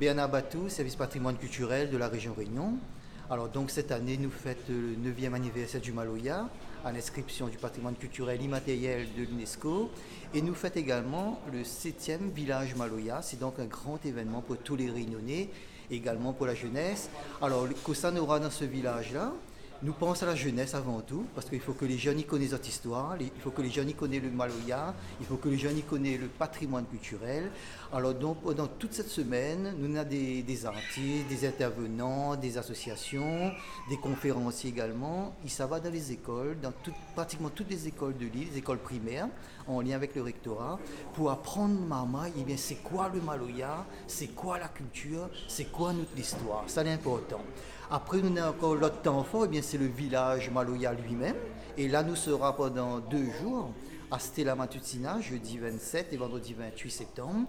Bernard Batou, service patrimoine culturel de la région Réunion. Alors donc cette année, nous fêtons le 9e anniversaire du Maloya, à l'inscription du patrimoine culturel immatériel de l'UNESCO. Et nous fêtons également le 7e village Maloya. C'est donc un grand événement pour tous les Réunionnais, également pour la jeunesse. Alors, qu'est-ce qu'on aura dans ce village-là? Nous pensons à la jeunesse avant tout, parce qu'il faut que les jeunes y connaissent notre histoire, il faut que les jeunes y connaissent le Maloya, il faut que les jeunes y connaissent le patrimoine culturel. Alors donc pendant toute cette semaine, nous avons des artistes, des intervenants, des associations, des conférenciers également. Et ça va dans les écoles, dans pratiquement toutes les écoles de l'île, les écoles primaires, en lien avec le rectorat, pour apprendre Mama, eh bien c'est quoi le Maloya, c'est quoi la culture, c'est quoi notre histoire, ça c'est important. Après, nous avons encore l'autre temps fort, eh bien, c'est le village Maloya lui-même. Et là, nous serons pendant 2 jours à Stella Matutina, jeudi 27 et vendredi 28 septembre.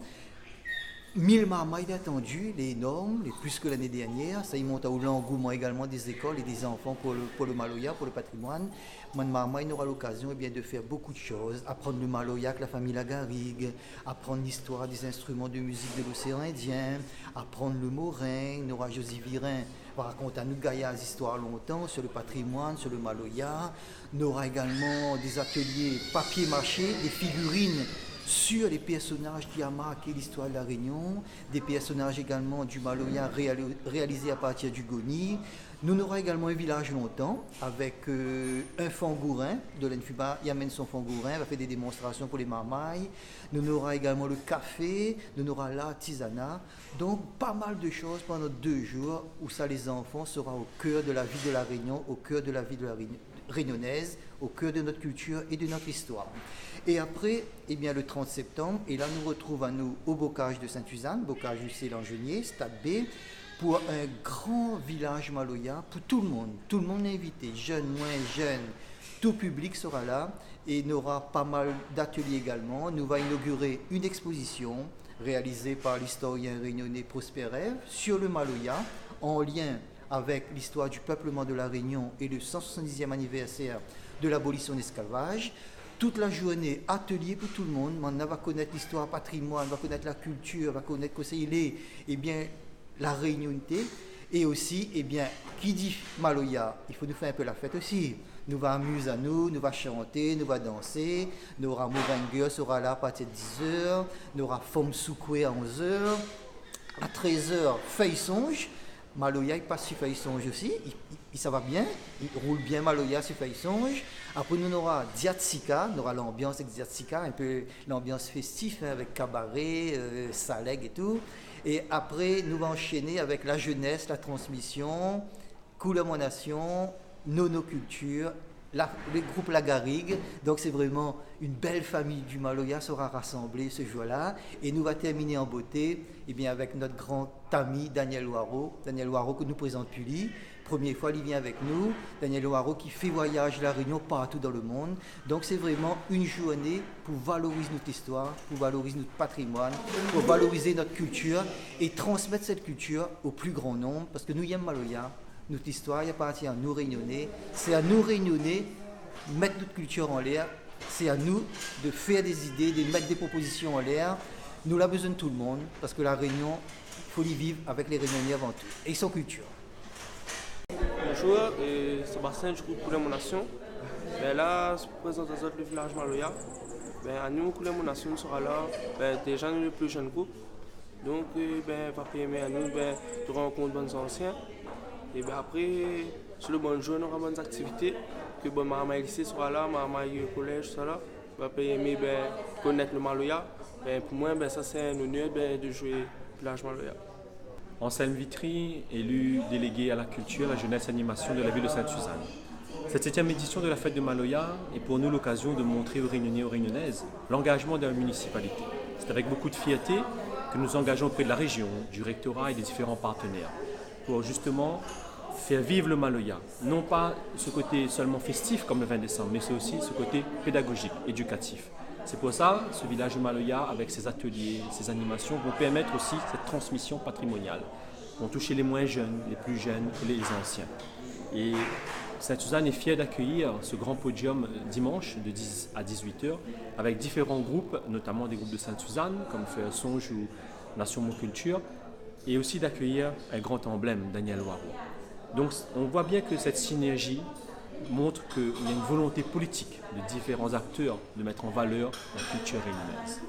1000 marmailles attendues, les normes, les plus que l'année dernière. Ça y monte à l'engouement également des écoles et des enfants pour le Maloya, pour le patrimoine. Mon marmaille aura l'occasion eh bien, de faire beaucoup de choses. Apprendre le Maloya avec la famille Lagarigue, apprendre l'histoire des instruments de musique de l'océan Indien, apprendre le morin. Nora Josie Virin va raconter à nous Gaïa des histoires longtemps sur le patrimoine, sur le Maloya. Nous aura également des ateliers papier-mâché, des figurines sur les personnages qui ont marqué l'histoire de la Réunion, des personnages également du Maloya réalisés à partir du Goni. Nous aurons également un village longtemps avec un fangourin de l'Enfuba, il amène son fangourin, va faire des démonstrations pour les marmailles. Nous aurons également le café, nous aurons l'artisanat. Donc pas mal de choses pendant 2 jours où ça les enfants seront au cœur de la vie de la Réunion, au cœur de la vie de la réunionnaise, au cœur de notre culture et de notre histoire. Et après, eh bien, le 30 septembre, et là nous retrouvons à nous au Bocage de Sainte-Suzanne, Bocage du Célangenier, Stade B, pour un grand village Maloya, pour tout le monde est invité, jeunes, moins jeunes, tout public sera là, et il y aura pas mal d'ateliers également. Nous allons inaugurer une exposition réalisée par l'historien réunionnais Prosper Rêve sur le Maloya, en lien avec l'histoire du peuplement de la Réunion et le 170e anniversaire de l'abolition de l'esclavage. Toute la journée, atelier pour tout le monde. On va connaître l'histoire, patrimoine, va connaître la culture, va connaître ce qu'il est, eh bien, la réunionité. Et aussi, eh bien, qui dit Maloya, il faut nous faire un peu la fête aussi. Nous va amuser à nous va chanter, nous va danser. Nous aura Morangueur sera là à partir de 10h. Nous aura Femme Soukoué à 11h. À 13h, Feuille Songe. Maloya, il passe sur Feuille Songe aussi. Ça va bien, il roule bien Maloya sur Feuille Songe. Après, nous aura Diatsika, nous aura l'ambiance avec Diatsika, un peu l'ambiance festive hein, avec cabaret, saleg et tout. Et après, nous allons enchaîner avec la jeunesse, la transmission, Couleur Mon Nation, Nonoculture, le groupe Lagarigue. Donc, c'est vraiment une belle famille du Maloya sera rassemblée ce jour-là. Et nous allons terminer en beauté eh bien, avec notre grand ami Daniel Loireau. Daniel Loireau que nous présente Puli. Première fois, il vient avec nous. Daniel Loireau qui fait voyage la Réunion partout dans le monde. Donc, c'est vraiment une journée pour valoriser notre histoire, pour valoriser notre patrimoine, pour valoriser notre culture et transmettre cette culture au plus grand nombre. Parce que nous y aimons Maloya. Notre histoire, il appartient à nous Réunionnais. C'est à nous Réunionnais de mettre notre culture en l'air. C'est à nous de faire des idées, de mettre des propositions en l'air. Nous avons besoin de tout le monde parce que la Réunion, il faut y vivre avec les Réunionnais avant tout et son culture. Bonjour, Sébastien du groupe Couleur Mon Nation. Là, je présente le village Maloya. À nous, Couleur Mon Nation sera là. Déjà, nous, le plus jeune groupe. Donc, papa et mère, nous, tu rencontres bonnes anciens. Et après, sur le bon jour, on aura bonnes activités. Que maman lycée sera là, maman collège sera là. Papa aimer connaître le Maloya. Pour moi, ça c'est un honneur de jouer au village Maloya. Anselme Vitry, élu délégué à la culture, la jeunesse et animation de la ville de Sainte-Suzanne. Cette 7e édition de la fête de Maloya est pour nous l'occasion de montrer aux Réunionnais et aux Réunionnaises l'engagement de la municipalité. C'est avec beaucoup de fierté que nous engageons auprès de la région, du rectorat et des différents partenaires pour justement faire vivre le Maloya. Non pas ce côté seulement festif comme le 20 décembre, mais c'est aussi ce côté pédagogique, éducatif. C'est pour ça que ce village de Maloya, avec ses ateliers, ses animations, vont permettre aussi cette transmission patrimoniale. Vont toucher les moins jeunes, les plus jeunes et les anciens. Et Sainte-Suzanne est fière d'accueillir ce grand podium dimanche de 10 à 18h avec différents groupes, notamment des groupes de Sainte-Suzanne comme Feuille Songe ou Nation Mon Culture, et aussi d'accueillir un grand emblème, Daniel Waro. Donc on voit bien que cette synergie montre qu'il y a une volonté politique de différents acteurs de mettre en valeur la culture réunionnaise.